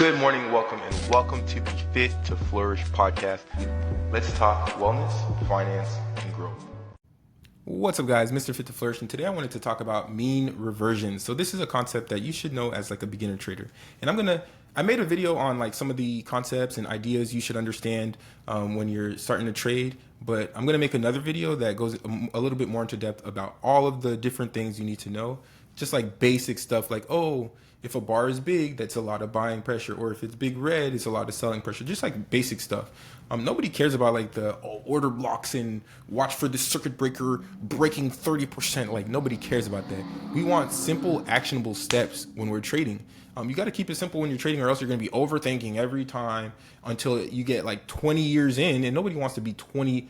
Good morning, welcome to the Fit to Flourish podcast. Let's talk wellness, finance, and growth. What's up, guys? Mr. Fit to Flourish, and today I wanted to talk about mean reversions. So this is a concept that you should know as like a beginner trader, and I made a video on like some of the concepts and ideas you should understand when you're starting to trade. But I'm gonna make another video that goes a little bit more into depth about all of the different things you need to know, just like basic stuff like, oh, if a bar is big, that's a lot of buying pressure, or if it's big red, it's a lot of selling pressure. Just like basic stuff. Nobody cares about like the order blocks and watch for the circuit breaker breaking 30%. Like nobody cares about that. We want simple, actionable steps when we're trading. You got to keep it simple when you're trading, or else you're going to be overthinking every time until you get like 20 years in, and nobody wants to be 20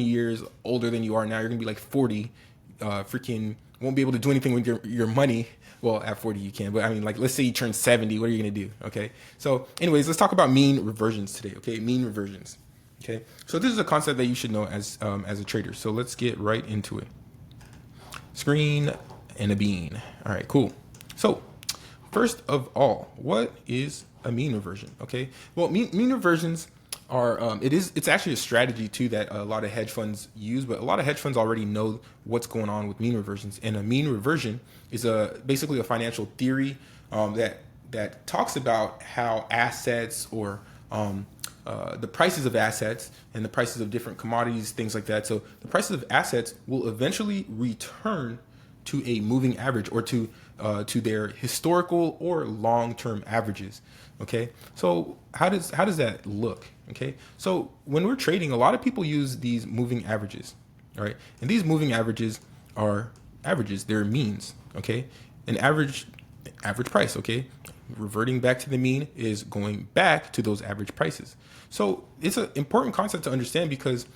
years older than you are now. You're going to be like 40, freaking won't be able to do anything with your money. Well, at 40 you can, but I mean, like, let's say you turn 70, what are you gonna do? Okay. So anyways, let's talk about mean reversions today. Okay. Mean reversions. Okay. So this is a concept that you should know as a trader. So let's get right into it. Screen and a bean. All right, cool. So first of all, what is a mean reversion? Okay. Well, mean reversions are it's actually a strategy too that a lot of hedge funds use, but a lot of hedge funds already know what's going on with mean reversions. And a mean reversion is basically a financial theory that talks about how assets or the prices of assets and the prices of different commodities, things like that. So the prices of assets will eventually return to a moving average, or to their historical or long-term averages. Okay, so how does that look? Okay, so when we're trading, a lot of people use these moving averages. All right, and these moving averages are averages; they're means. Okay, an average price. Okay, reverting back to the mean is going back to those average prices. So it's an important concept to understand, because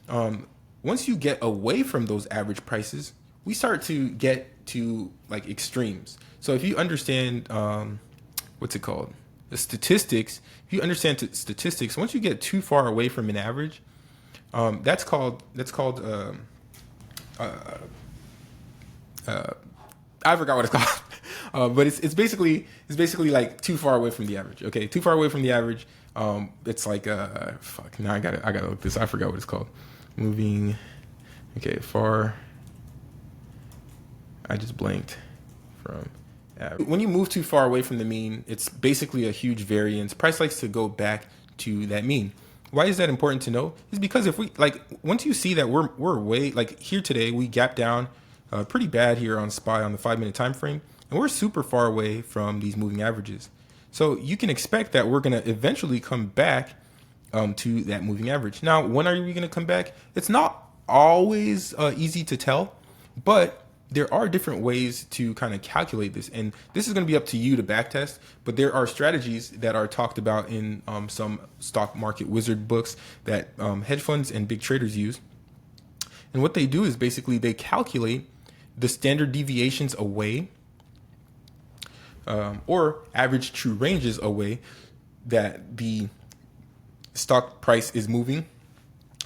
once you get away from those average prices, we start to get to like extremes. So if you understand what's it called? The statistics. If you understand statistics, once you get too far away from an average, that's called I forgot what it's called. But it's basically like too far away from the average. Okay, too far away from the average. It's like fuck. Now I gotta look this. I forgot what it's called. Moving. Okay, far. I just blanked from. When you move too far away from the mean, it's basically a huge variance. Price likes to go back to that mean. Why is that important to know? Is because if we once you see that we're way like here today, we gap down pretty bad here on SPY on the 5-minute time frame, and we're super far away from these moving averages. So you can expect that we're gonna eventually come back to that moving average. Now, when are we gonna come back? It's not always easy to tell, but there are different ways to kind of calculate this, and this is going to be up to you to backtest. But there are strategies that are talked about in some stock market wizard books that hedge funds and big traders use. And what they do is basically they calculate the standard deviations away, or average true ranges away, that the stock price is moving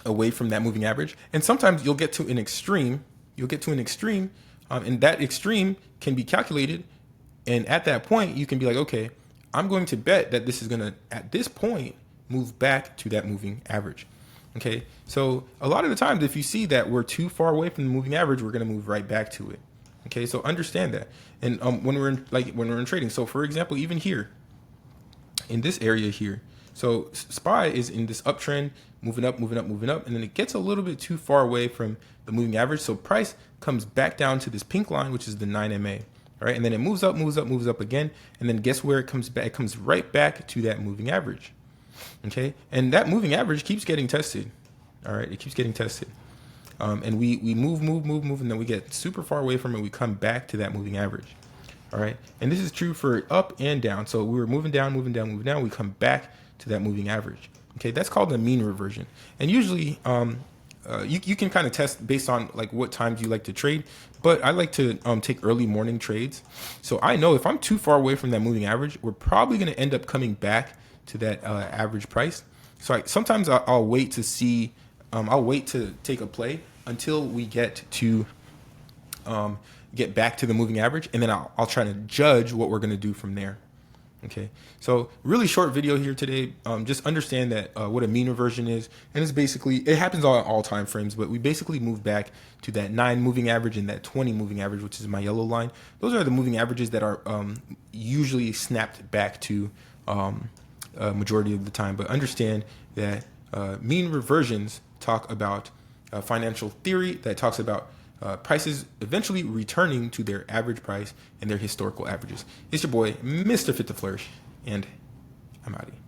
away from that moving average. And sometimes you'll get to an extreme. And that extreme can be calculated. And at that point, you can be like, okay, I'm going to bet that this is going to, at this point, move back to that moving average. Okay, so a lot of the times, if you see that we're too far away from the moving average, we're going to move right back to it. Okay, so understand that. And when we're in trading, so for example, even here, in this area here, so SPY is in this uptrend, moving up, and then it gets a little bit too far away from the moving average. So price comes back down to this pink line, which is the 9MA. All right, and then it moves up again, and then guess where it comes back? It comes right back to that moving average. Okay, and that moving average keeps getting tested. All right, it keeps getting tested. And we move, and then we get super far away from it. We come back to that moving average. All right, and this is true for up and down. So we were moving down. We come back to that moving average. Okay, that's called the mean reversion. And usually you can kind of test based on like what times you like to trade, but I like to take early morning trades. So I know if I'm too far away from that moving average, we're probably going to end up coming back to that average price. So sometimes I'll wait to see, I'll wait to take a play until we get back to the moving average, and then I'll try to judge what we're going to do from there. Okay, so really short video here today. Just understand that what a mean reversion is, and it's basically, it happens on all time frames, but we basically move back to that 9 moving average and that 20 moving average, which is my yellow line. Those are the moving averages that are usually snapped back to a majority of the time. But understand that mean reversions talk about financial theory that talks about prices eventually returning to their average price and their historical averages. It's your boy, Mr. Fit to Flourish, and I'm out of here.